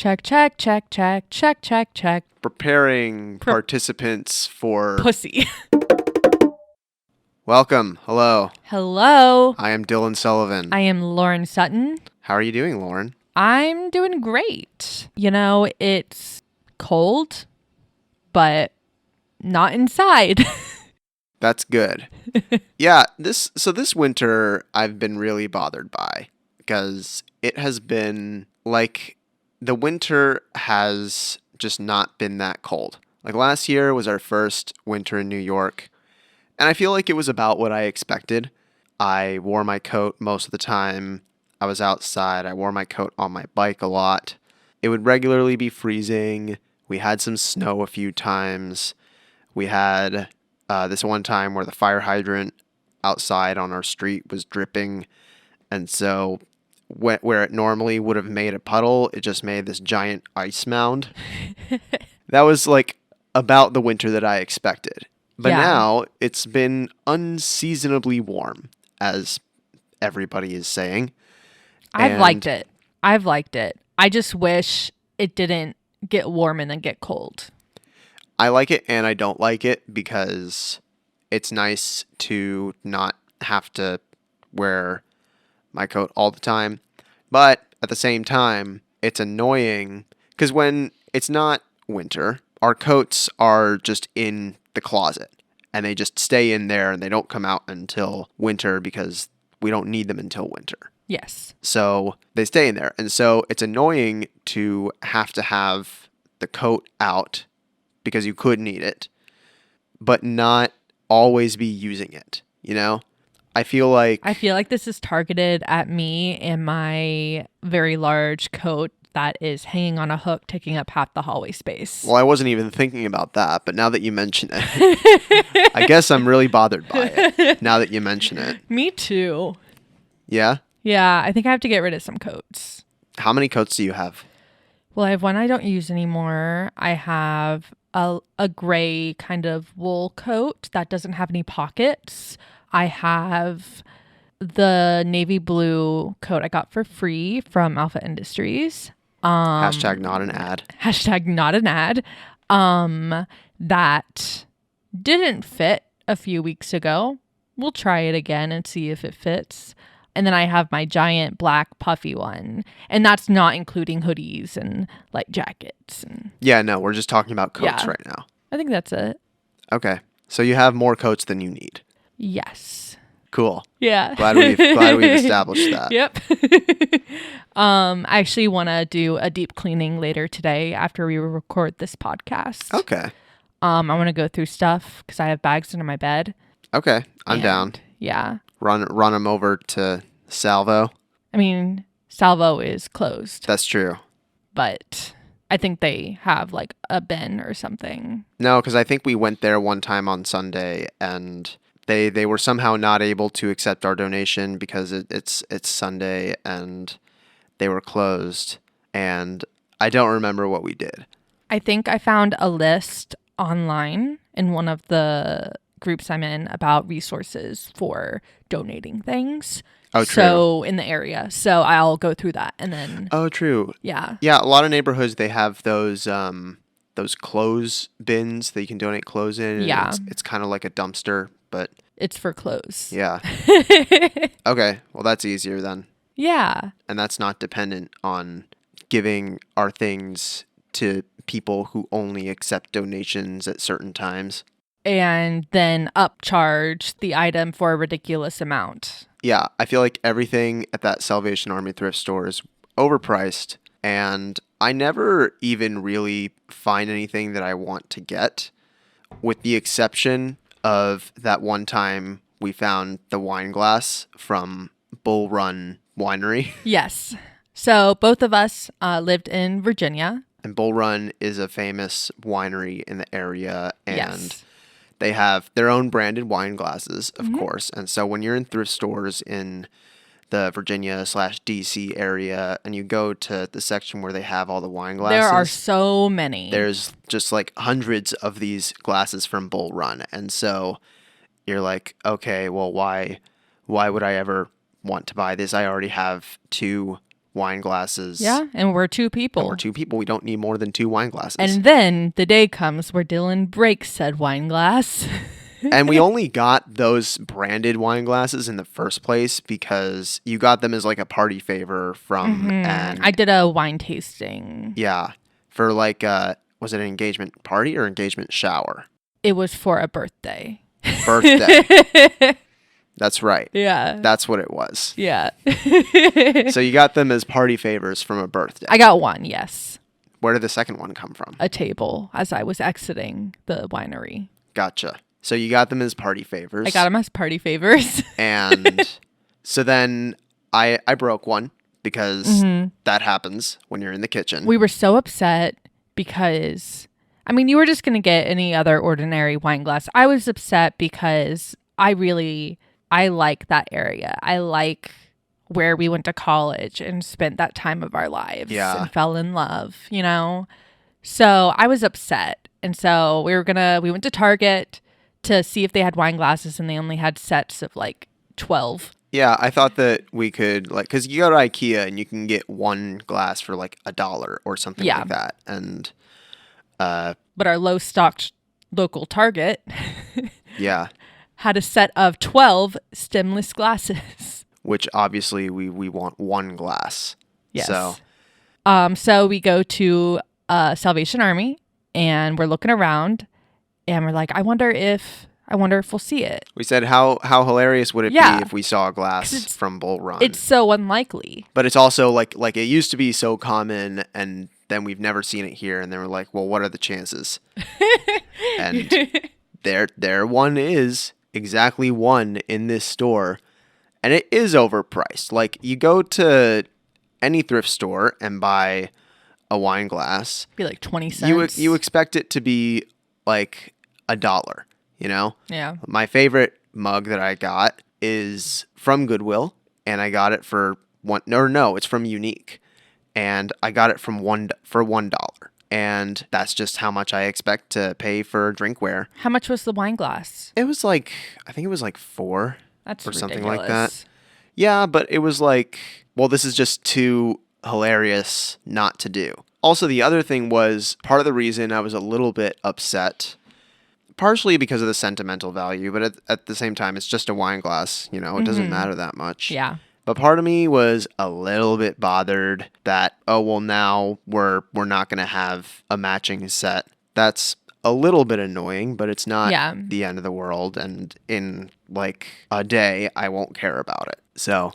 Check, check, check, check, check, check, check. Preparing participants for... Pussy. Welcome. Hello. Hello. I am Dylan Sullivan. I am Lauren Sutton. How are you doing, Lauren? I'm doing great. You know, it's cold, but not inside. That's good. Yeah, this winter I've been really bothered by because it has been like the winter has just not been that cold. Like last year was our first winter in New York, and I feel like it was about what I expected. I wore my coat most of the time. I was outside. I wore my coat on my bike a lot. It would regularly be freezing. We had some snow a few times. We had this one time where the fire hydrant outside on our street was dripping. And so where it normally would have made a puddle, it just made this giant ice mound. That was like about the winter that I expected. But now it's been unseasonably warm, as everybody is saying. I've liked it. I just wish it didn't get warm and then get cold. I like it and I don't like it because it's nice to not have to wear my coat all the time. But at the same time, it's annoying because when it's not winter, our coats are just in the closet and they just stay in there and they don't come out until winter because we don't need them until winter. Yes. So they stay in there. And so it's annoying to have the coat out because you could need it, but not always be using it, you know? I feel like this is targeted at me and my very large coat that is hanging on a hook, taking up half the hallway space. Well, I wasn't even thinking about that, but now that you mention it, I guess I'm really bothered by it now that you mention it. Me too. Yeah? Yeah, I think I have to get rid of some coats. How many coats do you have? Well, I have one I don't use anymore. I have a gray kind of wool coat that doesn't have any pockets. I have the navy blue coat I got for free from Alpha Industries. Hashtag not an ad. Hashtag not an ad. That didn't fit a few weeks ago. We'll try it again and see if it fits. And then I have my giant black puffy one. And that's not including hoodies and like jackets. Yeah, no, we're just talking about coats right now. I think that's it. Okay. So you have more coats than you need. Yes. Cool. Yeah. Glad we've established that. Yep. I actually want to do a deep cleaning later today after we record this podcast. Okay. I want to go through stuff because I have bags under my bed. Okay. I'm down. Yeah. Run them over to Salvo. I mean, Salvo is closed. That's true. But I think they have like a bin or something. No, because I think we went there one time on Sunday and they were somehow not able to accept our donation because it's Sunday and they were closed. And I don't remember what we did. I think I found a list online in one of the groups I'm in about resources for donating things. Oh, true. So in the area. So I'll go through that and then. Oh, true. Yeah. Yeah. A lot of neighborhoods, they have those clothes bins that you can donate clothes in. Yeah. It's kind of like a dumpster, but it's for clothes. Yeah. Okay. Well, that's easier then. Yeah. And that's not dependent on giving our things to people who only accept donations at certain times. And then upcharge the item for a ridiculous amount. Yeah, I feel like everything at that Salvation Army thrift store is overpriced, and I never even really find anything that I want to get, with the exception of that one time we found the wine glass from Bull Run Winery. Yes. So both of us lived in Virginia. And Bull Run is a famous winery in the area, and yes. They have their own branded wine glasses, of course. And so when you're in thrift stores in the Virginia/DC area and you go to the section where they have all the wine glasses. There are so many. There's just like hundreds of these glasses from Bull Run. And so you're like, okay, well, why would I ever want to buy this? I already have 2 wine glasses. Yeah, and we're two And people. we're two people. We don't need more than 2 wine glasses. And then the day comes where Dylan breaks said wine glass. And we only got those branded wine glasses in the first place because you got them as like a party favor from and I did a wine tasting. yeah, for like was it an engagement party or engagement shower? It was for a birthday. Birthday. That's right. Yeah. That's what it was. Yeah. So you got them as party favors from a birthday. I got one, yes. Where did the second one come from? A table as I was exiting the winery. Gotcha. So you got them as party favors. I got them as party favors. And so then I broke one because that happens when you're in the kitchen. We were so upset because, I mean, you were just going to get any other ordinary wine glass. I was upset because I like that area. I like where we went to college and spent that time of our lives and fell in love, you know? So I was upset. And so we went to Target to see if they had wine glasses, and they only had sets of like 12. Yeah, I thought that we could, like, because you go to IKEA and you can get one glass for like $1 or something like that. And but our low stocked local Target had a set of 12 stemless glasses. Which obviously we want one glass. Yes. So we go to Salvation Army and we're looking around and we're like, I wonder if we'll see it. we said, how hilarious would it be if we saw a glass from Bull Run? It's so unlikely. But it's also like it used to be so common, and then we've never seen it here, and then we're like, well, what are the chances? And there one is, exactly one in this store, and it is overpriced. Like, you go to any thrift store and buy a wine glass, Be like 20 cents. you expect it to be like $1, you know? Yeah. My favorite mug that I got is from Goodwill, and I got it for it's from Unique, and I got it for $1. And that's just how much I expect to pay for drinkware. How much was the wine glass? It was like, I think it was like 4 That's or something ridiculous. like that. Yeah, but it was like, well, this is just too hilarious not to do. Also, the other thing was, part of the reason I was a little bit upset, partially because of the sentimental value, but at the same time, it's just a wine glass, you know, it doesn't matter that much. Yeah. But part of me was a little bit bothered that, oh, well, now we're not going to have a matching set. That's a little bit annoying, but it's not the end of the world. And in like a day, I won't care about it. So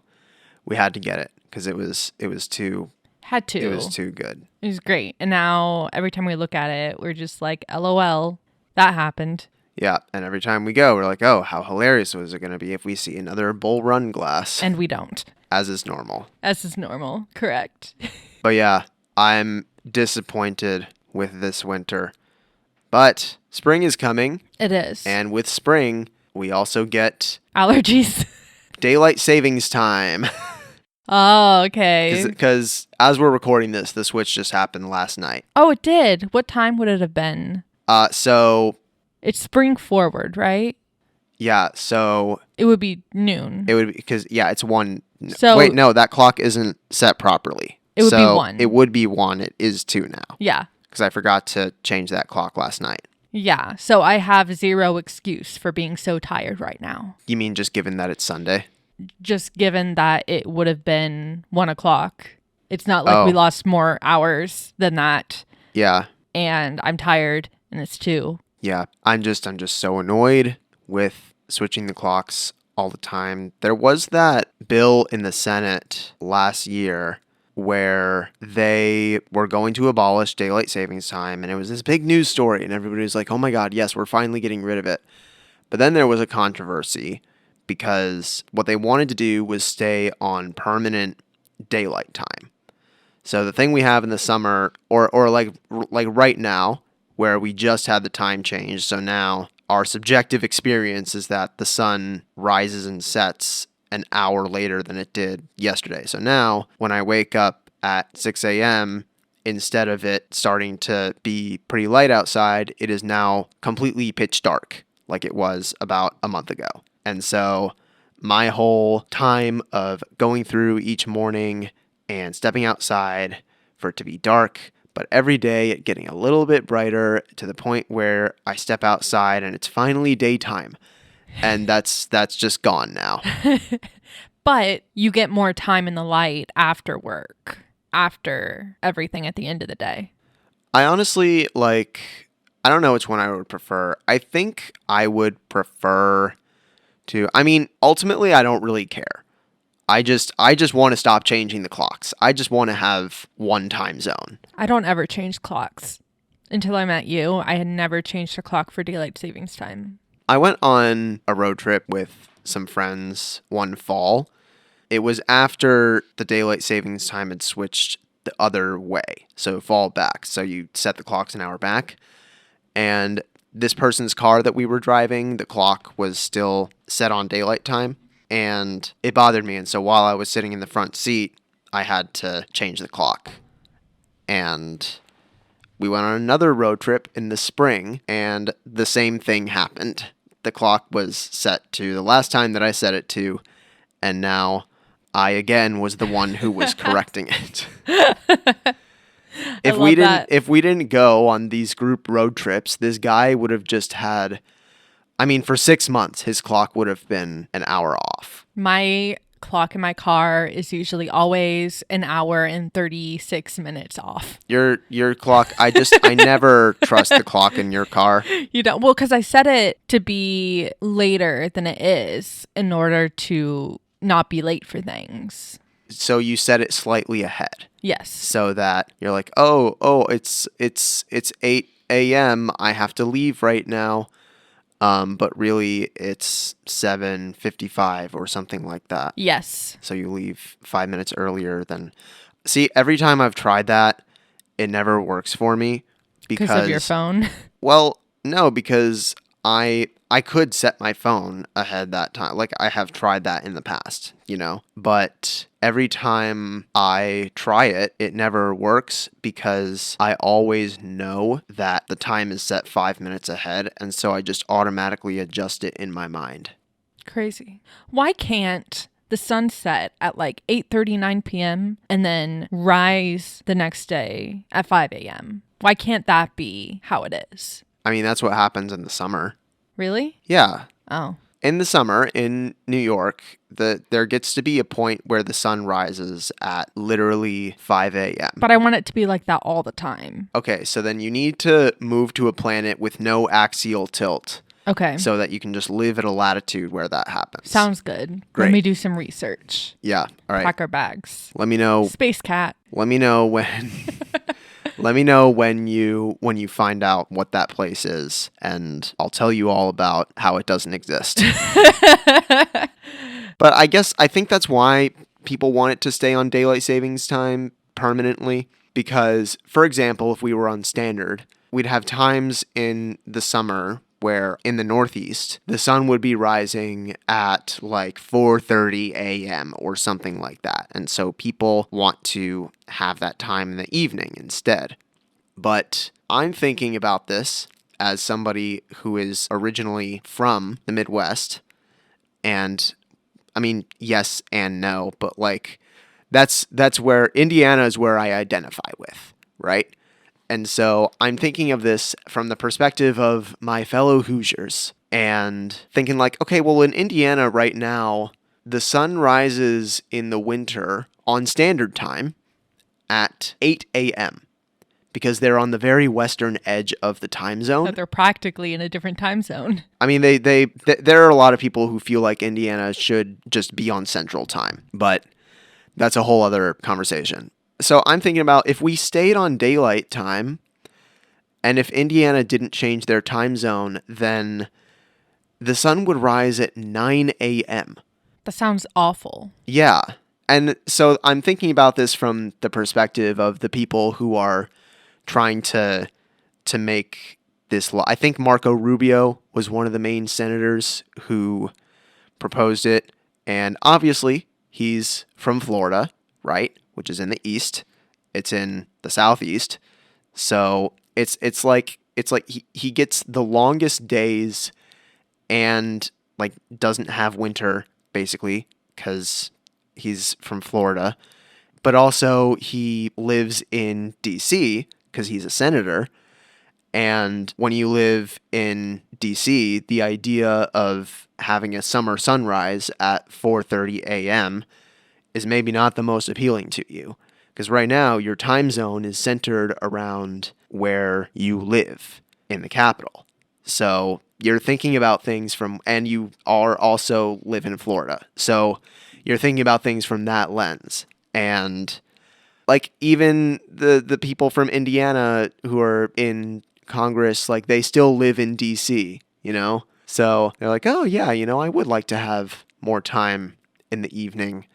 we had to get it because it was too It was too good. It was great. And now every time we look at it, we're just like, LOL, that happened. Yeah, and every time we go, we're like, oh, how hilarious was it going to be if we see another Bull Run glass? And we don't. As is normal. As is normal. Correct. But yeah, I'm disappointed with this winter. But spring is coming. It is. And with spring, we also get allergies. Daylight savings time. Oh, okay. Because as we're recording this, the switch just happened last night. Oh, it did. What time would it have been? So it's spring forward, right? Yeah, so it would be noon. It would be because it's 1. So wait, no, that clock isn't set properly. It would be 1. It would be 1. It is 2 now. Yeah. Because I forgot to change that clock last night. Yeah, so I have zero excuse for being so tired right now. You mean just given that it's Sunday? Just given that it would have been 1 o'clock. It's not like we lost more hours than that. Yeah. And I'm tired, and it's 2. Yeah, I'm just so annoyed with switching the clocks all the time. There was that bill in the Senate last year where they were going to abolish daylight savings time, and it was this big news story, and everybody was like, oh my god, yes, we're finally getting rid of it. But then there was a controversy because what they wanted to do was stay on permanent daylight time. So the thing we have in the summer, or like right now, where we just had the time change, so now our subjective experience is that the sun rises and sets an hour later than it did yesterday. So now, when I wake up at 6 a.m., instead of it starting to be pretty light outside, it is now completely pitch dark, like it was about a month ago. And so my whole time of going through each morning and stepping outside for it to be dark, but every day it getting a little bit brighter to the point where I step outside and it's finally daytime. And that's just gone now. But you get more time in the light after work, after everything at the end of the day. I honestly, I don't know which one I would prefer. I think I would prefer ultimately I don't really care. I just want to stop changing the clocks. I just want to have one time zone. I don't ever change clocks. Until I met you, I had never changed a clock for daylight savings time. I went on a road trip with some friends one fall. It was after the daylight savings time had switched the other way. So fall back. So you set the clocks an hour back. And this person's car that we were driving, the clock was still set on daylight time. And it bothered me. And so while I was sitting in the front seat, I had to change the clock. And we went on another road trip in the spring, and the same thing happened. The clock was set to the last time that I set it to, and now I again was the one who was correcting it. If we didn't go on these group road trips, this guy would have just had, for 6 months, his clock would have been an hour off. My clock in my car is usually always an hour and 36 minutes off. Your clock, I never trust the clock in your car. You don't? Well, because I set it to be later than it is in order to not be late for things. So you set it slightly ahead. Yes. So that you're like, oh, it's 8 a.m. I have to leave right now. But really it's 7:55 or something like that. Yes. So you leave 5 minutes earlier than... See, every time I've tried that, it never works for me because of your phone? Well, no, because I could set my phone ahead that time. Like, I have tried that in the past, but every time I try it, it never works because I always know that the time is set 5 minutes ahead, and so I just automatically adjust it in my mind. Crazy. Why can't the sun set at 8:39 p.m. and then rise the next day at 5 a.m.? Why can't that be how it is? That's what happens in the summer. Really? Yeah. Oh. In the summer in New York, there gets to be a point where the sun rises at literally 5 a.m. But I want it to be like that all the time. Okay, so then you need to move to a planet with no axial tilt. Okay. So that you can just live at a latitude where that happens. Sounds good. Great. Let me do some research. Yeah. All right. Pack our bags. Let me know. Space cat. Let me know when. Let me know when you find out what that place is, and I'll tell you all about how it doesn't exist. But I think that's why people want it to stay on daylight savings time permanently, because, for example, if we were on standard, we'd have times in the summer where in the Northeast, the sun would be rising at 4:30 a.m. or something like that. And so people want to have that time in the evening instead. But I'm thinking about this as somebody who is originally from the Midwest. And yes and no, but that's where Indiana is where I identify with, right? And so I'm thinking of this from the perspective of my fellow Hoosiers and thinking okay, well, in Indiana right now, the sun rises in the winter on standard time at 8 a.m. because they're on the very western edge of the time zone. So they're practically in a different time zone. There are a lot of people who feel like Indiana should just be on central time, but that's a whole other conversation. So I'm thinking about if we stayed on daylight time, and if Indiana didn't change their time zone, then the sun would rise at 9 a.m. That sounds awful. Yeah. And so I'm thinking about this from the perspective of the people who are trying to make this law. I think Marco Rubio was one of the main senators who proposed it. And obviously, he's from Florida, right? Which is in the east. It's in the southeast. So it's like he gets the longest days and doesn't have winter basically because he's from Florida. but also he lives in DC because he's a senator. And when you live in DC, the idea of having a summer sunrise at 4:30 a.m. is maybe not the most appealing to you. Because right now, your time zone is centered around where you live in the capital. So you're thinking about things from, and you are also live in Florida. So you're thinking about things from that lens. And like even the people from Indiana who are in Congress, like they still live in DC, you know? So they're like, oh yeah, I would like to have more time in the evening.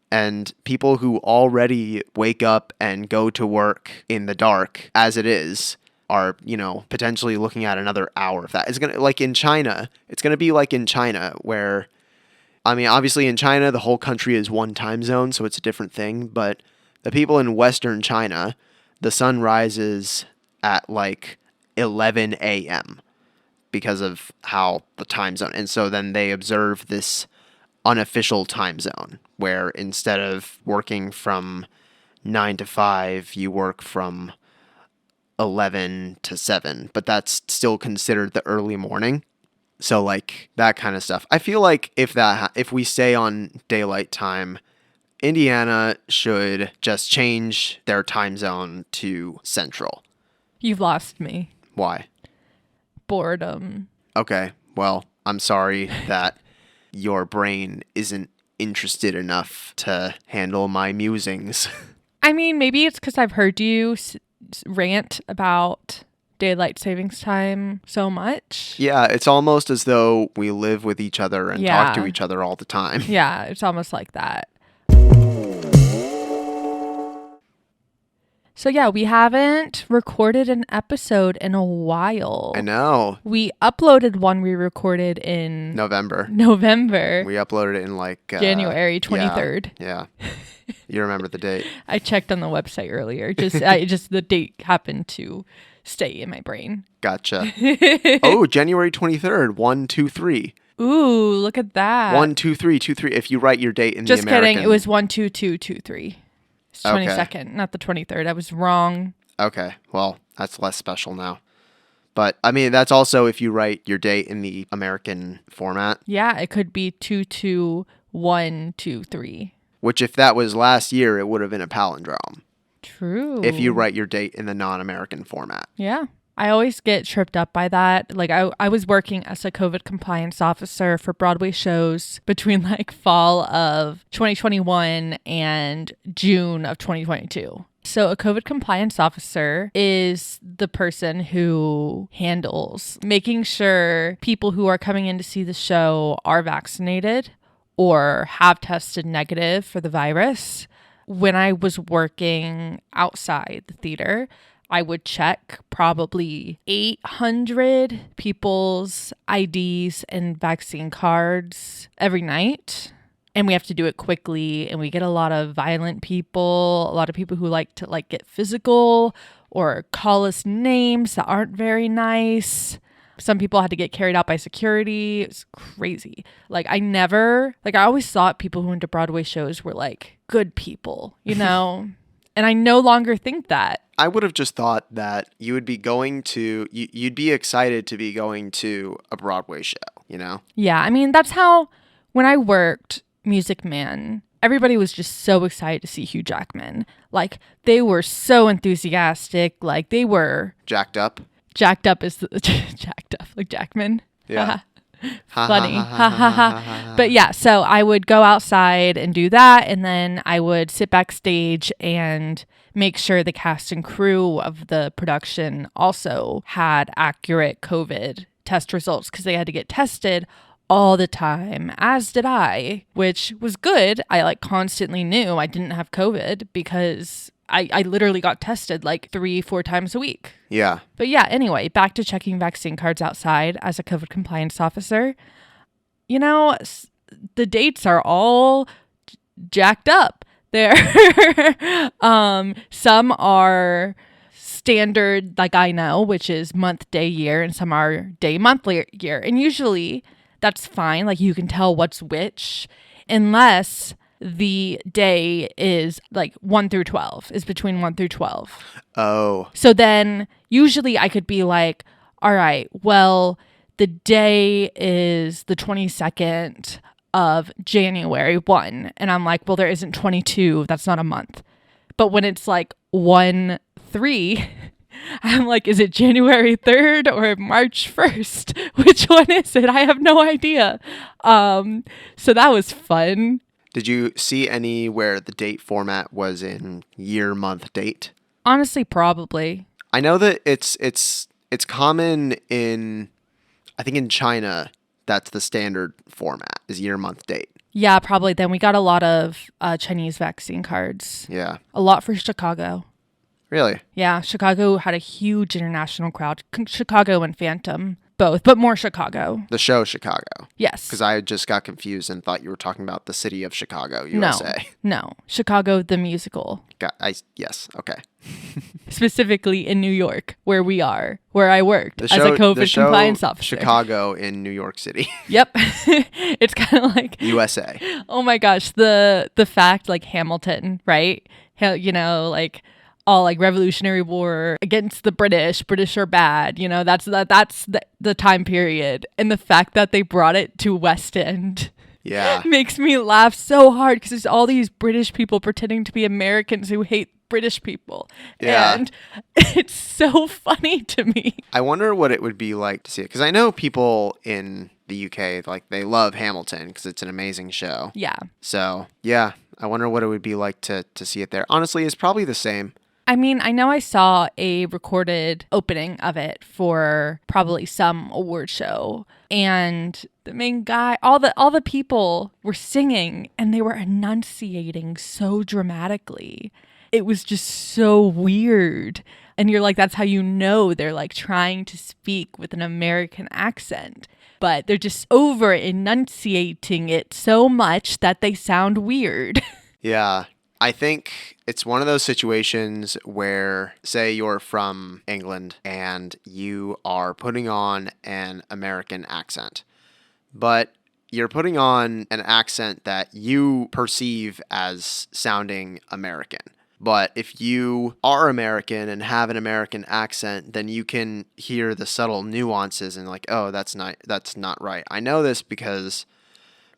And people who already wake up and go to work in the dark as it is are, potentially looking at another hour of that. It's going to, like in China, it's going to be like in China where, I mean, obviously in China, the whole country is one time zone, so it's a different thing. But the people in Western China, the sun rises at like 11 a.m. because of how the time zone. And so then they observe this unofficial time zone where instead of working from 9 to 5, you work from 11 to 7, but that's still considered the early morning. So like that kind of stuff. I feel like if we stay on daylight time, Indiana should just change their time zone to central. You've lost me. Why? Boredom. Okay, well, I'm sorry that your brain isn't interested enough to handle my musings. I mean, maybe it's because I've heard you rant about daylight savings time so much. Yeah, it's almost as though we live with each other and talk to each other all the time. Yeah, it's almost like that. So yeah, we haven't recorded an episode in a while. I know. We uploaded one we recorded in November. We uploaded it in like January 23rd. Yeah. You remember the date. I checked on the website earlier. Just the date happened to stay in my brain. Gotcha. Oh, January 23rd, 1, 2, 3. Ooh, look at that. 1, 2, 3, 2, 3. If you write your date in Just the American. kidding. It was 1, 2, 2, 2, 3. It's 22nd, not the 23rd. I was wrong. Okay. Well, that's less special now. But I mean, that's also if you write your date in the American format. Yeah, it could be 2, 2, 1, 2, 3. Which if that was last year, it would have been a palindrome. True. If you write your date in the non-American format. Yeah. I always get tripped up by that. Like I was working as a COVID compliance officer for Broadway shows between like fall of 2021 and June of 2022. So a COVID compliance officer is the person who handles making sure people who are coming in to see the show are vaccinated or have tested negative for the virus. When I was working outside the theater, I would check probably 800 people's IDs and vaccine cards every night. And we have to do it quickly. And we get a lot of violent people, a lot of people who like to get physical or call us names that aren't very nice. Some people had to get carried out by security. It was crazy. I always thought people who went to Broadway shows were like good people, And I no longer think that. I would have just thought that you would be you'd be excited to be going to a Broadway show, Yeah, I mean, that's how, when I worked Music Man, everybody was just so excited to see Hugh Jackman. Like, they were so enthusiastic. Like, they were... Jacked up? Jacked up is jacked up, like Jackman. Yeah. Funny. But yeah, so I would go outside and do that, and then I would sit backstage and make sure the cast and crew of the production also had accurate COVID test results because they had to get tested all the time, as did I, which was good. I constantly knew I didn't have COVID because I literally got tested 3-4 times a week. Yeah. But yeah, anyway, back to checking vaccine cards outside as a COVID compliance officer. The dates are all jacked up. Some are standard, like I know, which is month, day, year, and some are day, month, year. And usually that's fine. You can tell what's which, unless the day is like 1 through 12, is between 1 through 12. Oh, So then usually I could be like, all right, well, the day is the 22nd of January 1. And I'm like, well, there isn't 22. That's not a month. But when it's like 1 3, I'm like, is it January 3rd or March 1st? Which one is it? I have no idea. So that was fun. did you see any where the date format was in year, month, date? Honestly, probably. I know that it's common in, I think in China, that's the standard format is year, month, date. Yeah, probably. Then we got a lot of Chinese vaccine cards. Yeah. A lot for Chicago. Really? Yeah, Chicago had a huge international crowd. Chicago and Phantom, both, but more Chicago. The show Chicago. Yes. Because I just got confused and thought you were talking about the city of Chicago, No, USA. no. Chicago, the musical. Yes, okay. Specifically in New York, where we are, where I worked The as a COVID the show compliance officer. Chicago in New York City, Yep. It's kind of like, USA. oh my gosh, the fact like Hamilton, right? You know, like all like Revolutionary War against the British are bad, you know, that's the time period. And the fact that they brought it to West End Yeah. makes me laugh so hard because there's all these British people pretending to be Americans who hate British people. Yeah. And it's so funny to me. I wonder what it would be like to see it. Because I know people in the UK, like, they love Hamilton because it's an amazing show. Yeah. So, yeah, I wonder what it would be like to see it there. Honestly, it's probably the same. I mean, I know I saw a recorded opening of it for probably some award show, and the main guy, all the people were singing and they were enunciating so dramatically. It was just so weird. And you're like, that's how you know they're like trying to speak with an American accent, but they're just over enunciating it so much that they sound weird. Yeah. I think it's one of those situations where, say, you're from England and you are putting on an American accent, but you're putting on an accent that you perceive as sounding American. But if you are American and have an American accent, then you can hear the subtle nuances and like, oh, that's not right. I know this because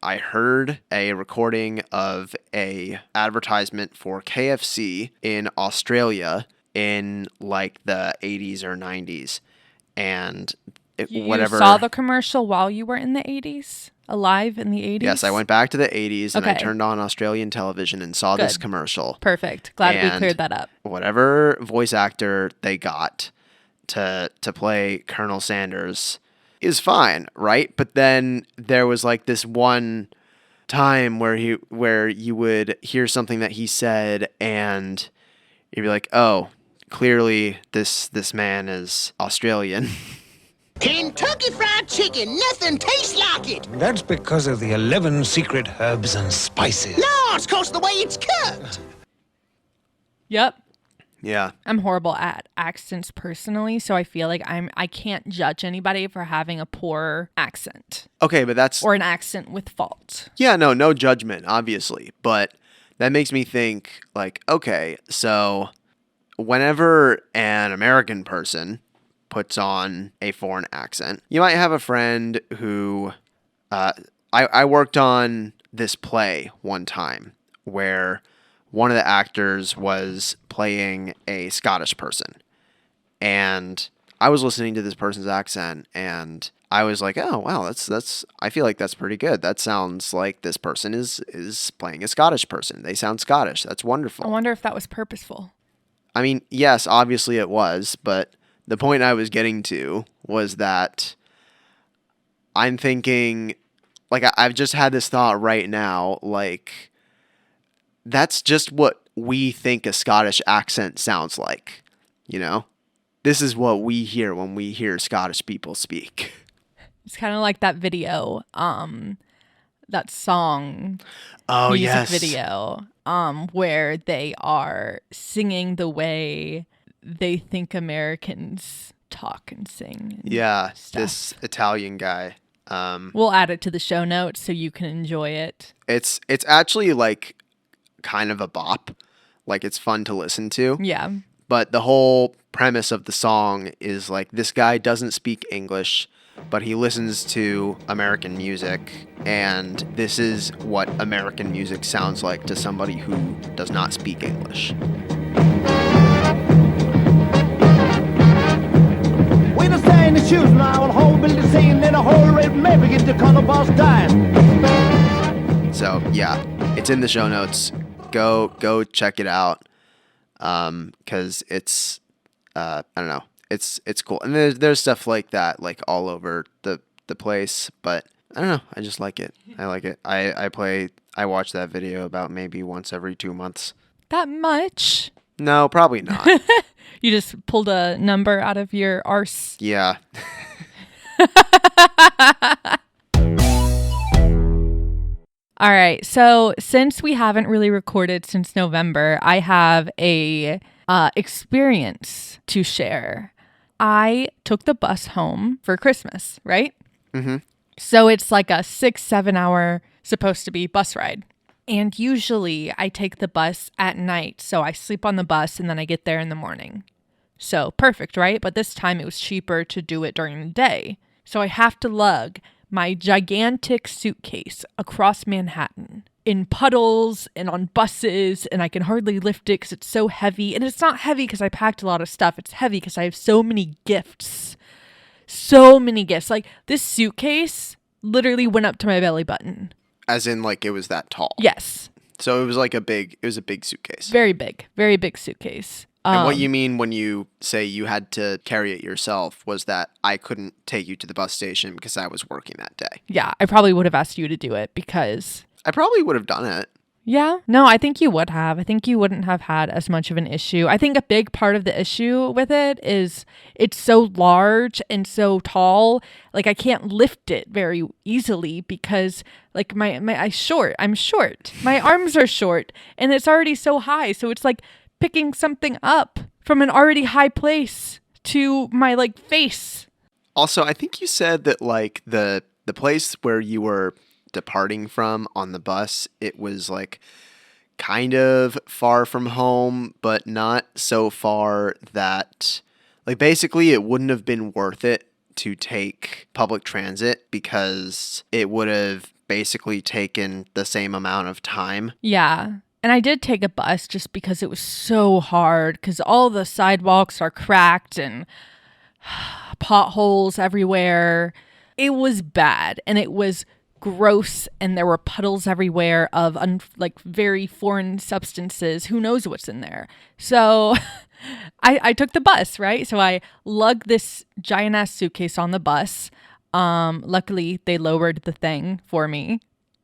I heard a recording of a advertisement for KFC in Australia in like the 80s or 90s. And You saw the commercial while you were in the 80s? Alive in the 80s? Yes, I went back to the 80s and I Okay. turned on Australian television and saw this Good. commercial. Perfect. Glad we And cleared that up. Whatever voice actor they got to play Colonel Sanders is fine, right? But then there was like this one time where you would hear something that he said and you'd be like, "Oh, clearly this man is Australian." Kentucky Fried Chicken, nothing tastes like it. That's because of the 11 secret herbs and spices. No, it's because of the way it's cut. Yep. Yeah. I'm horrible at accents personally, so I feel like I can't judge anybody for having a poor accent Okay, but that's or an accent with fault. yeah, no judgment, obviously. But that makes me think like, okay, so whenever an American person puts on a foreign accent, you might have a friend who I worked on this play one time where one of the actors was playing a Scottish person. And I was listening to this person's accent and I was like, "Oh, wow, that's I feel like that's pretty good. That sounds like this person is playing a Scottish person. They sound Scottish. That's I wonderful." wonder if that was purposeful. I mean, yes, obviously it was, but the point I was getting to was that I'm thinking, like, I've just had this thought right now, like, that's just what we think a Scottish accent sounds like, you know? This is what we hear when we hear Scottish people speak. It's kind of like that video, that song Oh, music yes. video, where they are singing the way they think Americans talk and sing. And Yeah, stuff. this Italian guy. We'll add it to the show notes so you can enjoy it. It's actually like kind of a bop. Like it's fun to listen to. Yeah. But the whole premise of the song is like this guy doesn't speak English, but he listens to American music, and this is what American music sounds like to somebody who does not speak English. We don't stay in the shoes now, a whole building singing in a whole red maybe get the color boss dying. So yeah, it's in the show notes. Go check it out. Cause it's, I don't know, it's cool. And there's stuff like that, like all over the place, but I don't know. I just like it. I like it. I watch that video about maybe once every 2 months. That much? No, probably not. You just pulled a number out of your arse. Yeah. All right. So since we haven't really recorded since November, I have a experience to share. I took the bus home for Christmas, right? Mm-hmm. So it's like a 6-7 hour supposed to be bus ride. And usually I take the bus at night. So I sleep on the bus and then I get there in the morning. So perfect, right? But this time it was cheaper to do it during the day. So I have to lug my gigantic suitcase across Manhattan in puddles and on buses, and I can hardly lift it because it's so heavy. And it's not heavy because I packed a lot of stuff. It's heavy because I have so many gifts. So many gifts. Like this suitcase literally went up to my belly button. As in like it was that tall. Yes. So it was like a big suitcase. Very big suitcase. And what you mean when you say you had to carry it yourself was that I couldn't take you to the bus station because I was working that day. Yeah, I probably would have asked you to do it because... I probably would have done it. Yeah. No, I think you would have. I think you wouldn't have had as much of an issue. I think a big part of the issue with it is it's so large and so tall. Like I can't lift it very easily because like I'm short. My arms are short and it's already so high. So it's like picking something up from an already high place to my like face. Also, I think you said that like the place where you were departing from on the bus, it was like kind of far from home, but not so far that like basically it wouldn't have been worth it to take public transit because it would have basically taken the same amount of time. Yeah. And I did take a bus just because it was so hard because all the sidewalks are cracked and potholes everywhere. It was bad and it was gross and there were puddles everywhere of like very foreign substances. Who knows what's in there? So I took the bus, right? So I lugged this giant ass suitcase on the bus. Luckily they lowered the thing for me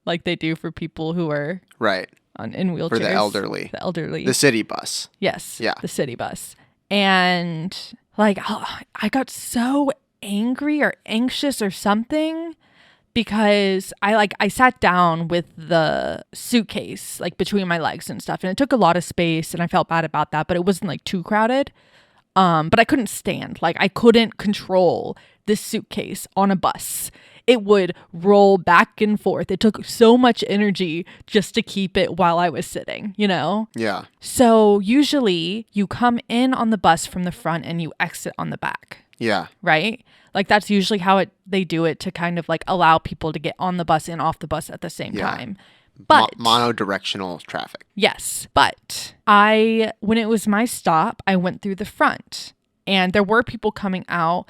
like they do for people who are Right. in wheelchairs. For the elderly. The elderly. The city bus. Yes. Yeah. The city bus. And like I got so angry or anxious or something because I sat down with the suitcase like between my legs and stuff, and it took a lot of space and I felt bad about that, but it wasn't like too crowded. But I couldn't stand, like I couldn't control this suitcase on a bus. It would roll back and forth. It took so much energy just to keep it while I was sitting, you know? Yeah. So usually you come in on the bus from the front and you exit on the back. Yeah. Right? Like that's usually how they do it to kind of like allow people to get on the bus and off the bus at the same time. But monodirectional traffic. Yes. But when it was my stop, I went through the front and there were people coming out,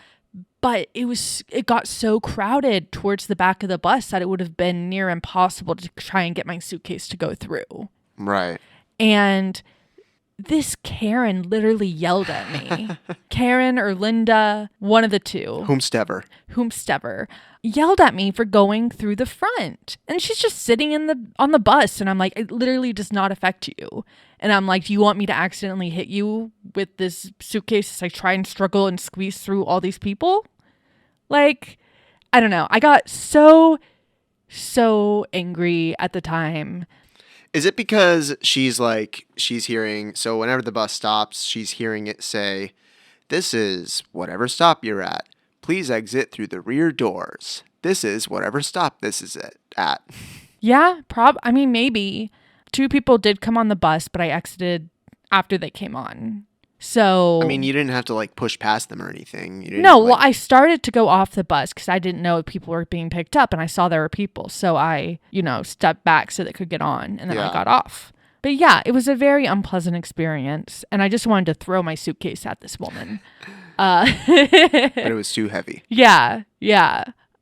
but it got so crowded towards the back of the bus that it would have been near impossible to try and get my suitcase to go through. Right. And this Karen literally yelled at me. Karen or Linda, one of the two. Whomstever. Yelled at me for going through the front. And she's just sitting on the bus. And I'm like, it literally does not affect you. And I'm like, do you want me to accidentally hit you with this suitcase as I try and struggle and squeeze through all these people? Like, I don't know. I got so angry at the time. Is it because she's hearing, so whenever the bus stops, she's hearing it say, this is whatever stop you're at. Please exit through the rear doors. This is whatever stop this is at. Yeah, I mean, maybe. 2 people did come on the bus, but I exited after they came on. So I mean, you didn't have to like push past them or anything. You didn't, no, well, I started to go off the bus because I didn't know people were being picked up, and I saw there were people. So I, stepped back so they could get on, and then I got off. But yeah, it was a very unpleasant experience, and I just wanted to throw my suitcase at this woman. But it was too heavy. Yeah.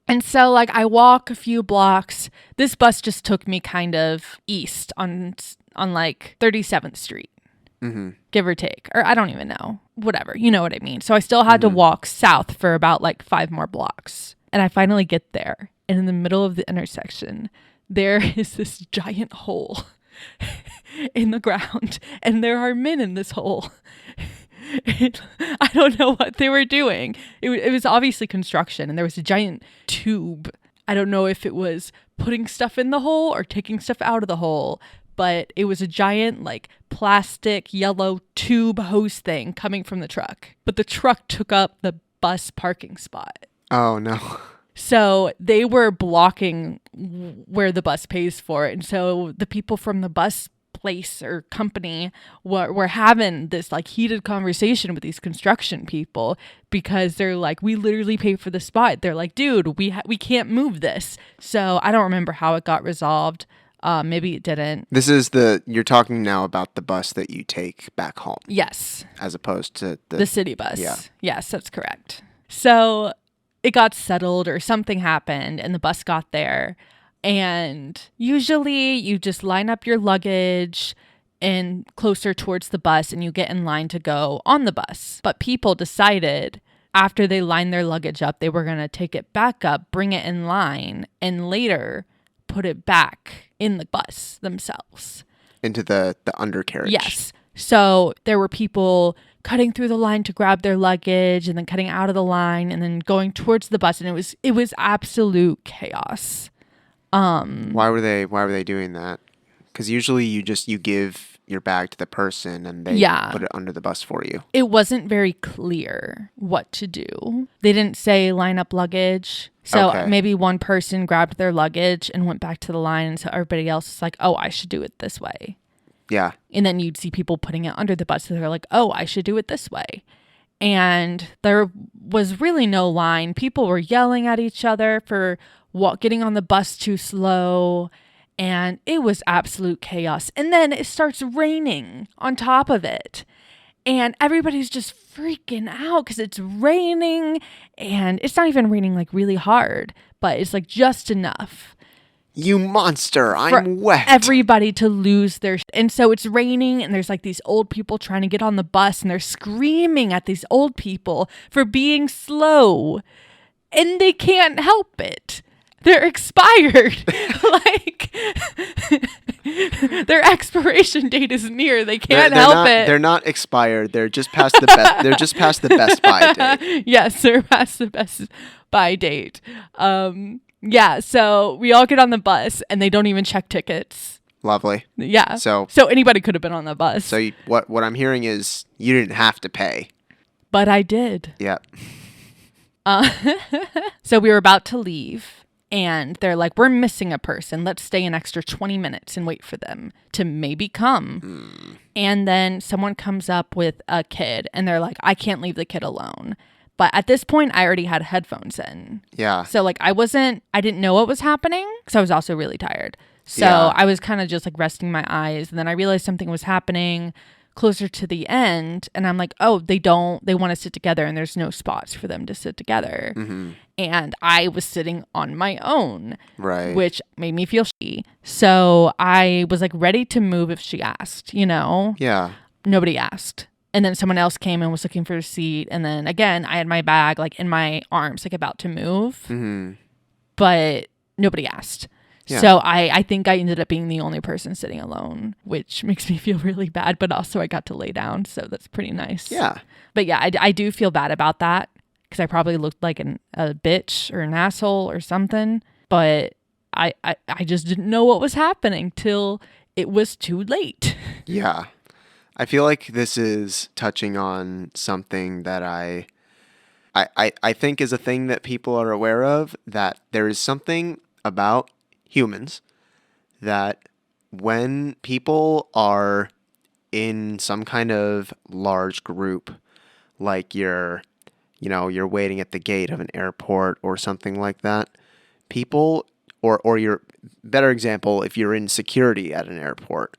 And so, like, I walk a few blocks. This bus just took me kind of east on like 37th Street. Mm-hmm. Give or take, or I don't even know, whatever, you know what I mean. So I still had to walk south for about like 5 more blocks, and I finally get there, and in the middle of the intersection there is this giant hole in the ground, and there are men in this hole. I don't know what they were doing. It was obviously construction, and there was a giant tube. I don't know if it was putting stuff in the hole or taking stuff out of the hole, but it was a giant, like, plastic yellow tube hose thing coming from the truck. But the truck took up the bus parking spot. Oh, no. So they were blocking where the bus pays for it. And so the people from the bus place or company were having this, like, heated conversation with these construction people because they're like, we literally pay for the spot. They're like, dude, we can't move this. So I don't remember how it got resolved. Maybe it didn't. This is you're talking now about the bus that you take back home. Yes. As opposed to the city bus. Yeah. Yes, that's correct. So it got settled or something happened and the bus got there. And usually you just line up your luggage and closer towards the bus and you get in line to go on the bus. But people decided after they lined their luggage up, they were going to take it back up, bring it in line, and later put it back in the bus themselves. Into the undercarriage. Yes. So there were people cutting through the line to grab their luggage and then cutting out of the line and then going towards the bus. And it was absolute chaos. Why were they doing that? Because usually you give your bag to the person and they put it under the bus for you. It wasn't very clear what to do. They didn't say line up luggage. So maybe one person grabbed their luggage and went back to the line, and so everybody else is like, oh, I should do it this way. Yeah. And then you'd see people putting it under the bus. So they're like, oh, I should do it this way. And there was really no line. People were yelling at each other for getting on the bus too slow. And it was absolute chaos. And then it starts raining on top of it. And everybody's just freaking out because it's raining. And it's not even raining like really hard, but it's like just enough. You monster, I'm wet. Everybody to lose their... And so it's raining and there's like these old people trying to get on the bus and they're screaming at these old people for being slow. And they can't help it. They're expired. Like, their expiration date is near. They can't help it. They're not expired. They're just past the best. They're just past the best buy date. Yes, they're past the best buy date. Yeah. So we all get on the bus, and they don't even check tickets. Lovely. Yeah. So anybody could have been on the bus. So what I'm hearing is you didn't have to pay. But I did. Yep. So we were about to leave. And they're like, we're missing a person. Let's stay an extra 20 minutes and wait for them to maybe come. And then someone comes up with a kid and they're like, I can't leave the kid alone. But at this point, I already had headphones in. Yeah. So like I didn't know what was happening because I was also really tired. So I was kind of just like resting my eyes. And then I realized something was happening closer to the end. And I'm like, oh, they want to sit together and there's no spots for them to sit together. Mm-hmm. And I was sitting on my own, right? Which made me feel shitty. So I was like ready to move if she asked, Yeah. Nobody asked. And then someone else came and was looking for a seat. And then again, I had my bag like in my arms, like about to move. Mm-hmm. But nobody asked. Yeah. So I think I ended up being the only person sitting alone, which makes me feel really bad. But also I got to lay down. So that's pretty nice. Yeah. But yeah, I do feel bad about that. Because I probably looked like a bitch or an asshole or something. But I just didn't know what was happening till it was too late. Yeah. I feel like this is touching on something that I I think is a thing that people are aware of, that there is something about humans that when people are in some kind of large group, like you're waiting at the gate of an airport or something like that, people, or your better example, if you're in security at an airport,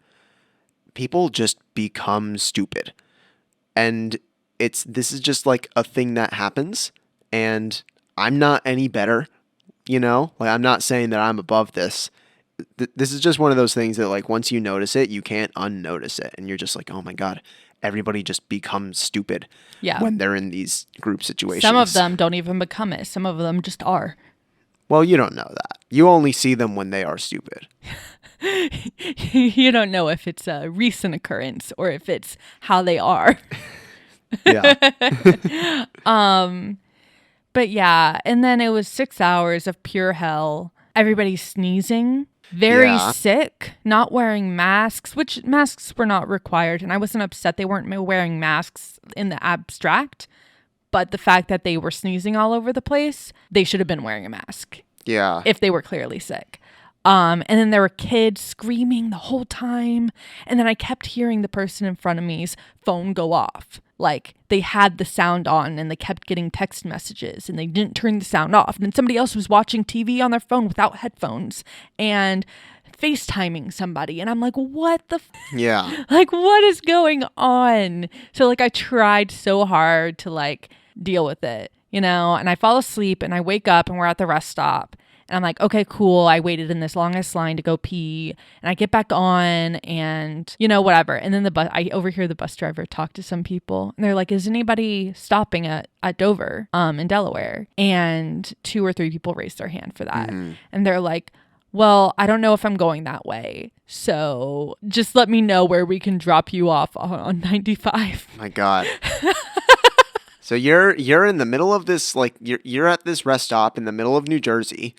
people just become stupid. And this is just like a thing that happens, and I'm not any better, like I'm not saying that I'm above this. This is just one of those things that, like, once you notice it, you can't unnotice it, and you're just like, oh my god, everybody just becomes stupid Yeah. when they're in these group situations. Some of them don't even become it. Some of them just are. Well, you don't know that. You only see them when they are stupid. You don't know if it's a recent occurrence or if it's how they are. Yeah. But yeah, and then it was 6 hours of pure hell. Everybody sneezing, very Yeah. sick, not wearing masks, which masks were not required. And I wasn't upset they weren't wearing masks in the abstract. But the fact that they were sneezing all over the place, they should have been wearing a mask Yeah. if they were clearly sick. And then there were kids screaming the whole time. And then I kept hearing the person in front of me's phone go off. Like they had the sound on and they kept getting text messages and they didn't turn the sound off. And then somebody else was watching TV on their phone without headphones and FaceTiming somebody. And I'm like, what the Yeah. like, what is going on? So like I tried so hard to like deal with it, and I fall asleep and I wake up and we're at the rest stop. And I'm like, okay, cool. I waited in this longest line to go pee. And I get back on and, whatever. And then I overhear the bus driver talk to some people. And they're like, is anybody stopping at Dover in Delaware? And 2 or 3 people raised their hand for that. Mm-hmm. And they're like, well, I don't know if I'm going that way. So just let me know where we can drop you off on 95. My God. So you're in the middle of this, like you're at this rest stop in the middle of New Jersey,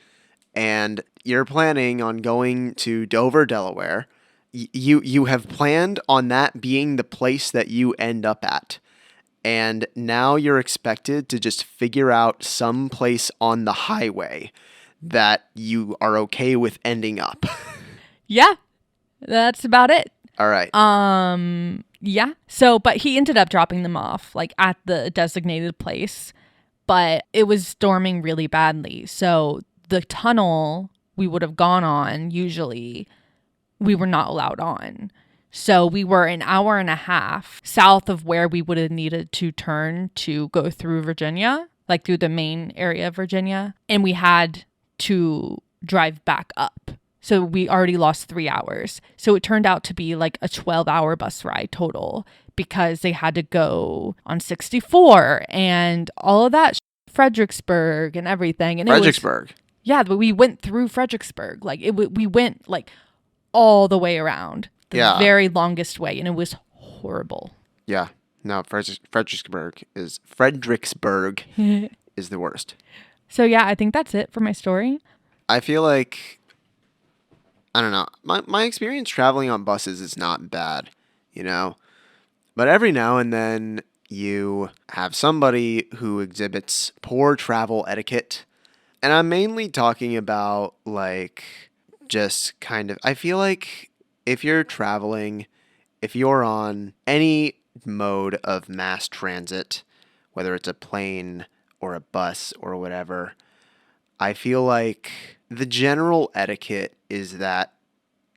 and you're planning on going to Dover, Delaware. You have planned on that being the place that you end up at. And now you're expected to just figure out some place on the highway that you are okay with ending up. Yeah, that's about it. All right. Yeah. So, but he ended up dropping them off like at the designated place, but it was storming really badly. So the tunnel we would have gone on, usually we were not allowed on. So we were an hour and a half south of where we would have needed to turn to go through Virginia, like through the main area of Virginia. And we had to drive back up. So we already lost 3 hours. So it turned out to be like a 12-hour bus ride total because they had to go on 64 and all of that, Fredericksburg and everything. And Fredericksburg. But we went through Fredericksburg. Like we went like all the way around the very longest way. And it was horrible. Yeah. No, Fredericksburg is the worst. So yeah, I think that's it for my story. I feel like, I don't know, my experience traveling on buses is not bad, but every now and then you have somebody who exhibits poor travel etiquette. And I'm mainly talking about like just kind of, I feel like if you're traveling, if you're on any mode of mass transit, whether it's a plane or a bus or whatever, I feel like the general etiquette is that,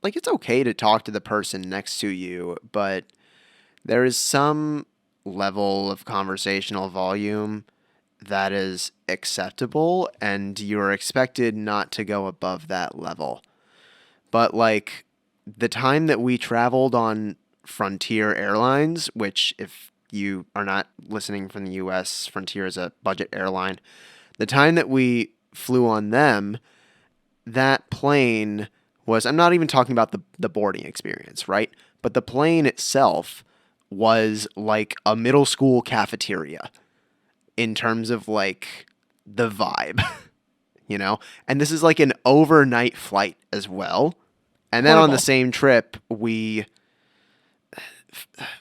like, it's okay to talk to the person next to you, but there is some level of conversational volume that is acceptable, and you're expected not to go above that level. But, like, the time that we traveled on Frontier Airlines, which, if you are not listening from the U.S., Frontier is a budget airline. The time that we flew on them, that plane was, I'm not even talking about the boarding experience, right? But the plane itself was like a middle school cafeteria in terms of like the vibe, And this is like an overnight flight as well. And then on the same trip, we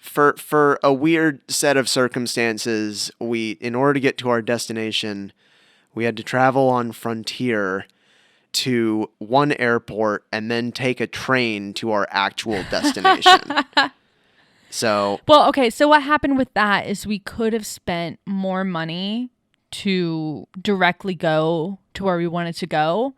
for a weird set of circumstances, in order to get to our destination, we had to travel on Frontier to one airport and then take a train to our actual destination. So, Well, okay, so what happened with that is we could have spent more money to directly go to where we wanted to go,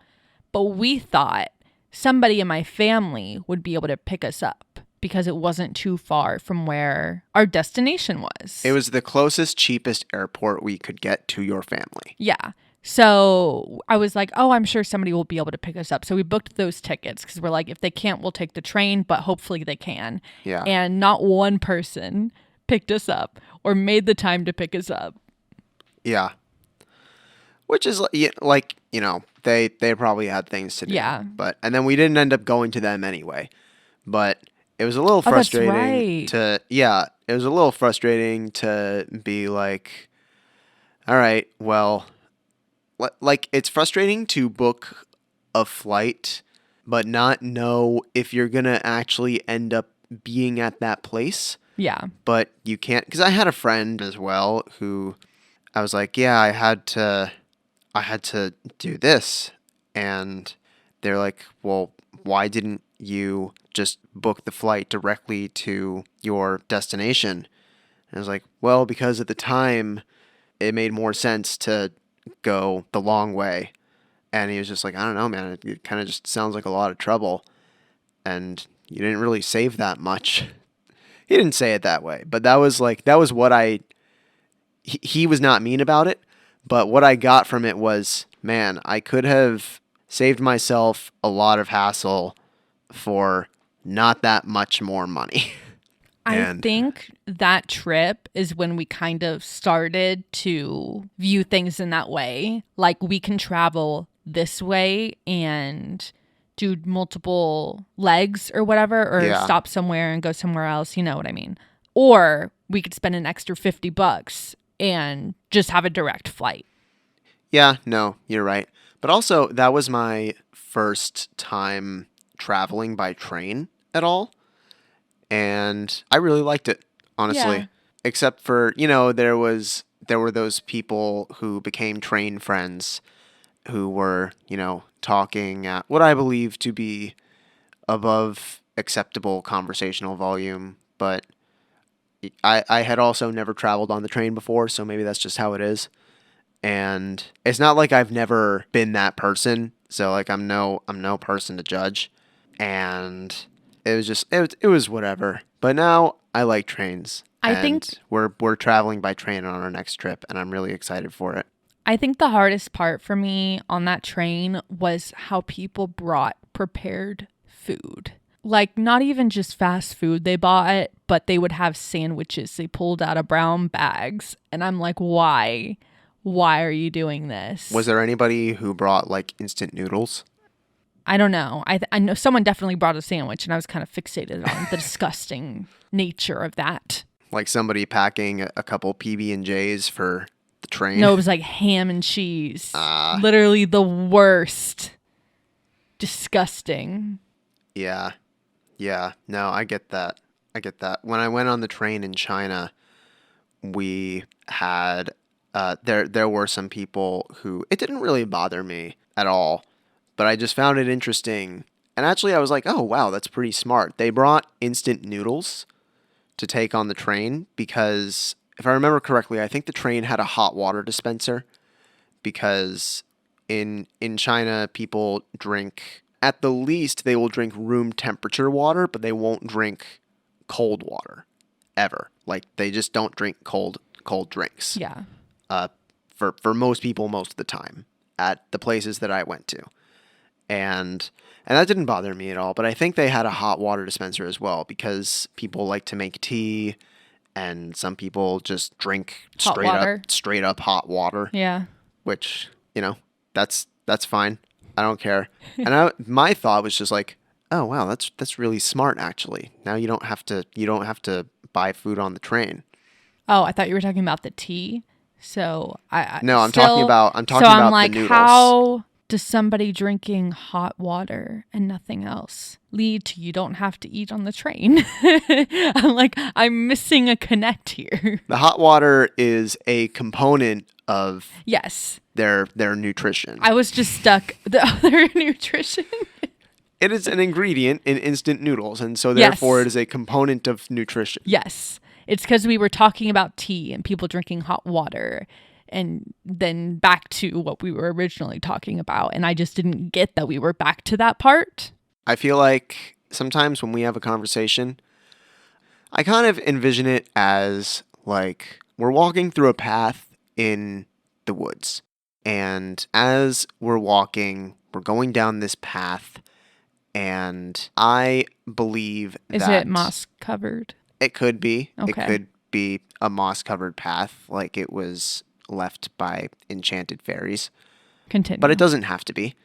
but we thought somebody in my family would be able to pick us up because it wasn't too far from where our destination was. it was the closest, cheapest airport we could get to your family. Yeah. So I was like, oh, I'm sure somebody will be able to pick us up. So we booked those tickets because we're like, if they can't, we'll take the train, but hopefully they can. Yeah. And not one person picked us up or made the time to pick us up. Yeah. Which is like, they probably had things to do. Yeah. And then we didn't end up going to them anyway. But it was a little Oh, that's frustrating right. it was a little frustrating to be like, all right, well, like it's frustrating to book a flight but not know if you're going to actually end up being at that place. Yeah. But you can't, because I had a friend as well who I was like, yeah, I had to do this. And they're like, well, why didn't you just book the flight directly to your destination? And I was like, well, because at the time it made more sense to go the long way. And he was just like, I don't know, man, it kind of just sounds like a lot of trouble. And you didn't really save that much. He didn't say it that way, but that was what he was not mean about it, but what I got from it was, man, I could have saved myself a lot of hassle for not that much more money. I think that trip is when we kind of started to view things in that way. Like we can travel this way and do multiple legs or whatever, or Yeah. stop somewhere and go somewhere else. You know what I mean? Or we could spend an extra $50 and just have a direct flight. Yeah, no, you're right. But also, that was my first time traveling by train at all. And I really liked it, honestly. Yeah. Except for, there were those people who became train friends who were, talking at what I believe to be above acceptable conversational volume. But I had also never traveled on the train before, so maybe that's just how it is. And it's not like I've never been that person, so like I'm no person to judge. And it was whatever. But now I like trains. I and think we're traveling by train on our next trip, and I'm really excited for it. I think the hardest part for me on that train was how people brought prepared food. Like, not even just fast food they bought, but they would have sandwiches they pulled out of brown bags. And I'm like, why? Why are you doing this? Was there anybody who brought like instant noodles? I don't know. I know someone definitely brought a sandwich, and I was kind of fixated on the disgusting nature of that. Like somebody packing a couple PB&Js for the train? No, it was like ham and cheese. Literally the worst. Disgusting. Yeah. Yeah. No, I get that. When I went on the train in China, we had there were some people who, it didn't really bother me at all, but I just found it interesting. And actually I was like, oh wow, that's pretty smart. They brought instant noodles to take on the train because, if I remember correctly, I think the train had a hot water dispenser, because in China people drink, at the least they will drink room temperature water, but they won't drink cold water ever. Like they just don't drink cold drinks. Yeah. For most people most of the time at the places that I went to. And that didn't bother me at all, but I think they had a hot water dispenser as well, because people like to make tea, and some people just drink straight up hot water. Yeah. Which, that's fine. I don't care. And my thought was just like, oh wow, that's really smart actually. Now you don't have to buy food on the train. Oh, I thought you were talking about the tea. So No, I'm talking about I'm like, the noodles. how Does somebody drinking hot water and nothing else lead to you don't have to eat on the train? I'm missing a connect here. The hot water is a component of Yes. their nutrition. I was just stuck. The other nutrition. It is an ingredient in instant noodles, and so Yes. therefore it is a component of nutrition. Yes. It's because we were talking about tea and people drinking hot water. And then back to what we were originally talking about. And I just didn't get that we were back to that part. I feel like sometimes when we have a conversation, I kind of envision it as like we're walking through a path in the woods. And as we're walking, we're going down this path. And I believe Is that it moss covered? it could be. Okay. It could be a moss covered path like it was left by enchanted fairies. Continue. But it doesn't have to be.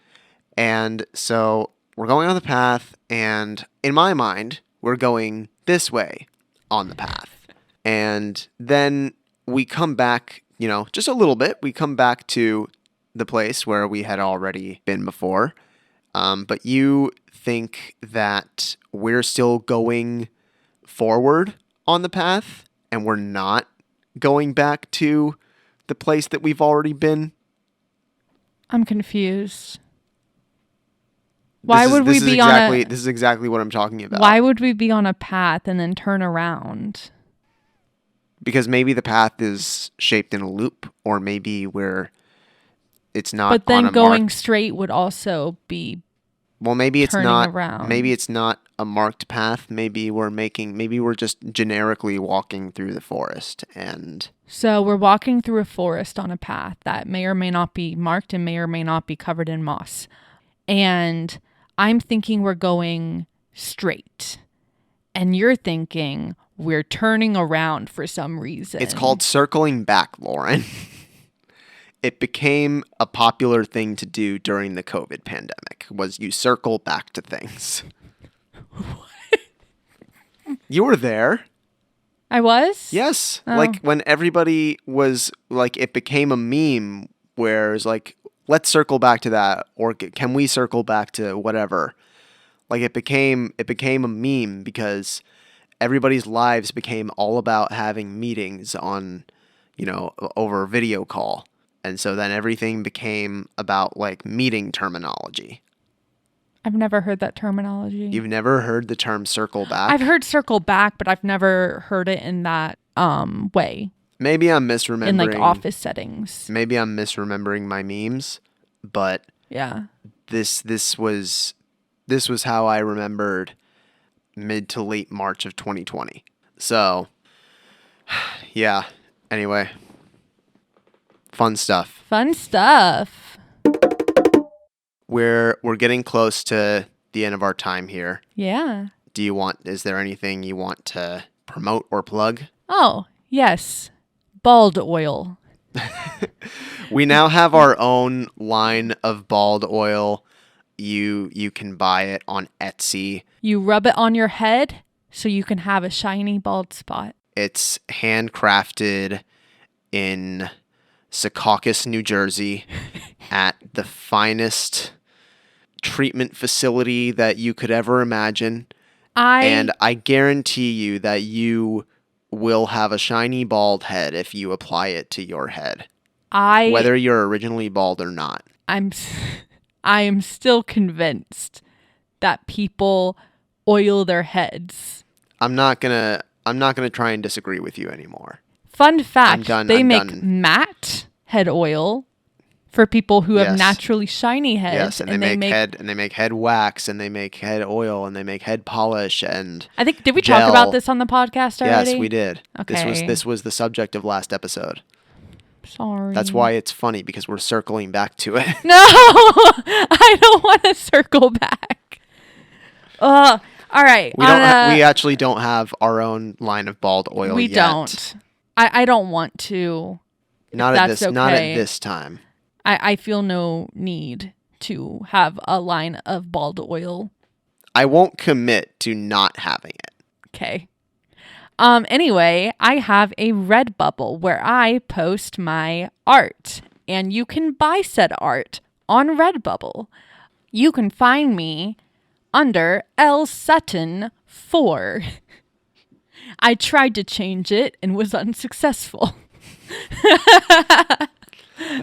And so we're going on the path, and in my mind, we're going this way on the path. And then we come back, just a little bit. We come back to the place where we had already been before. But you think that we're still going forward on the path, and we're not going back to the place that we've already been. I'm confused. Why would we be on a... This is exactly what I'm talking about. Why would we be on a path and then turn around? Because maybe the path is shaped in a loop, or maybe where it's not. But then on a going marked... straight would also be... Well, maybe it's turning not. around. Maybe it's not a marked path. Maybe we're just generically walking through the forest, and So we're walking through a forest on a path that may or may not be marked and may or may not be covered in moss. And I'm thinking we're going straight. And you're thinking we're turning around for some reason. it's called circling back, Lauren. It became a popular thing to do during the COVID pandemic, was you circle back to things. You were there. I was? Yes. Oh. Like when everybody was like, it became a meme where it's like, let's circle back to that. Or can we circle back to whatever? Like it became a meme because everybody's lives became all about having meetings on, over video call. And so then everything became about like meeting terminology. I've never heard that terminology. You've never heard the term circle back? I've heard circle back, but I've never heard it in that way. Maybe I'm misremembering. In like office settings. Maybe I'm misremembering my memes, but Yeah. this was how I remembered mid to late March of 2020. So, yeah. Anyway, fun stuff. Fun stuff. We're getting close to the end of our time here. Yeah. Is there anything you want to promote or plug? Oh, yes. Bald oil. We now have our own line of bald oil. You can buy it on Etsy. You rub it on your head so you can have a shiny bald spot. It's handcrafted in Secaucus, New Jersey at the finest treatment facility that you could ever imagine. And I guarantee you that you will have a shiny bald head if you apply it to your head. Whether you're originally bald or not. I am still convinced that people oil their heads. I'm not gonna try and disagree with you anymore. Fun fact, they I'm make done. matte head oil for people who have Yes. naturally shiny heads. Yes, and they make head wax, and they make head oil, and they make head polish, and I think, did we gel. talk about this on the podcast already? Yes, we did. Okay. This was the subject of last episode. Sorry. That's why it's funny, because we're circling back to it. No, I don't want to circle back. All right. We actually don't have our own line of bald oil We yet. don't. I don't want to. Not at this time. I feel no need to have a line of bald oil. I won't commit to not having it. Okay. Anyway, I have a Redbubble where I post my art, and you can buy said art on Redbubble. You can find me under L Sutton 4. I tried to change it and was unsuccessful.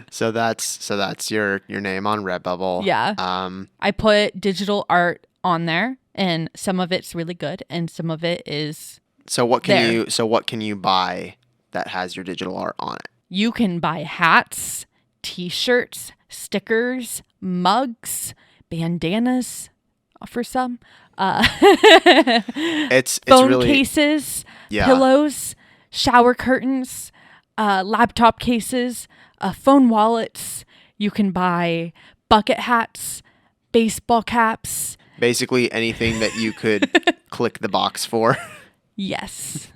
So that's your name on Redbubble. Yeah. I put digital art on there, and some of it's really good, and some of it is what there. can you buy that has your digital art on it? You can buy hats, t-shirts, stickers, mugs, bandanas for some, It's phone really cases, Yeah. pillows, shower curtains, laptop cases, phone wallets. You can buy bucket hats, baseball caps. basically anything that you could click the box for. Yes.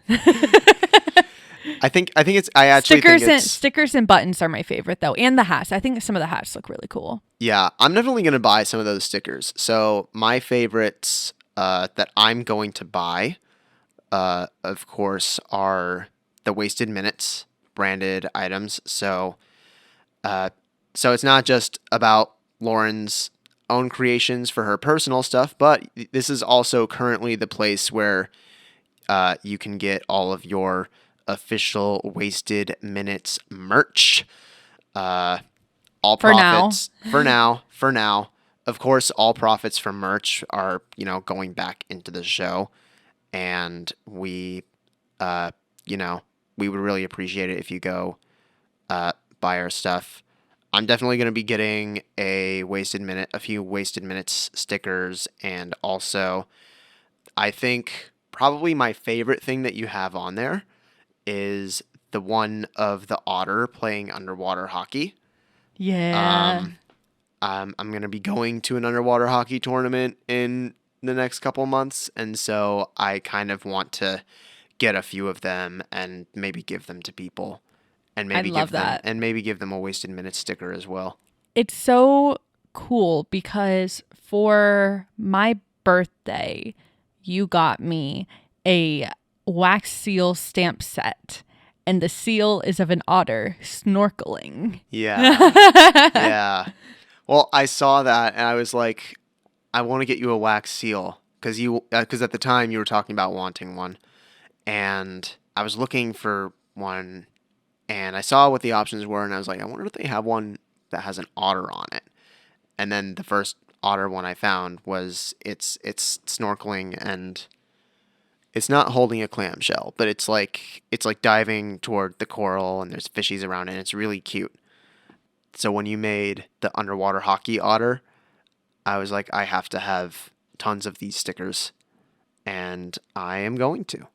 I actually think it's Stickers and buttons are my favorite though, and the hats. I think some of the hats look really cool. Yeah, I'm definitely going to buy some of those stickers. So my favorites that I'm going to buy, of course, are the Wasted Minutes branded items. So it's not just about Lauren's own creations for her personal stuff, but this is also currently the place where you can get all of your official Wasted Minutes merch. All For now. profits for now. Of course, all profits from merch are, going back into the show, and we would really appreciate it if you go buy our stuff. I'm definitely going to be getting a few Wasted Minutes stickers, and also I think probably my favorite thing that you have on there is the one of the otter playing underwater hockey. Yeah. I'm going to be going to an underwater hockey tournament in the next couple months, and so I kind of want to get a few of them and maybe give them to people, and maybe love that. give them a Wasted Minutes sticker as well. It's so cool because for my birthday, you got me a wax seal stamp set, and the seal is of an otter snorkeling. Yeah. Yeah. Well, I saw that and I was like, I want to get you a wax seal because at the time you were talking about wanting one, and I was looking for one, and I saw what the options were, and I was like, I wonder if they have one that has an otter on it. And then the first otter one I found was it's snorkeling, and it's not holding a clamshell, but it's like diving toward the coral, and there's fishies around it, and it's really cute. So when you made the underwater hockey otter, I was like, I have to have tons of these stickers, and I am going to.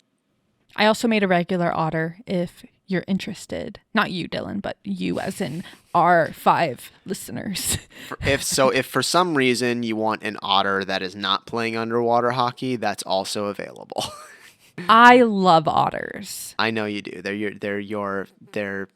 I also made a regular otter if you're interested. Not you, Dylan, but you as in our 5 listeners. If for some reason you want an otter that is not playing underwater hockey, that's also available. I love otters. I know you do. They're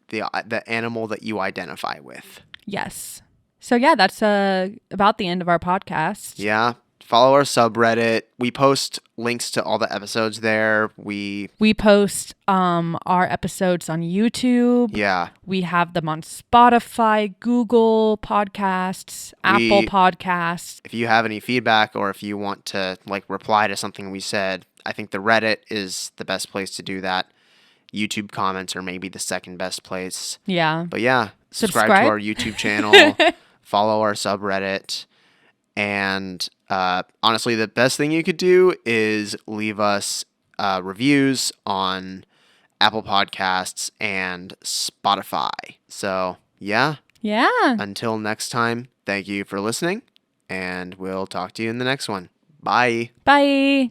the animal that you identify with. Yes. So yeah, that's about the end of our podcast. Yeah. Follow our subreddit. We post links to all the episodes there. We post our episodes on YouTube. Yeah. We have them on Spotify, Google Podcasts, Apple Podcasts. If you have any feedback, or if you want to reply to something we said, I think the Reddit is the best place to do that. YouTube comments are maybe the second best place. Yeah. But yeah, subscribe to our YouTube channel, follow our subreddit, and honestly, the best thing you could do is leave us reviews on Apple Podcasts and Spotify. So yeah. Yeah. Until next time, thank you for listening, and we'll talk to you in the next one. Bye. Bye.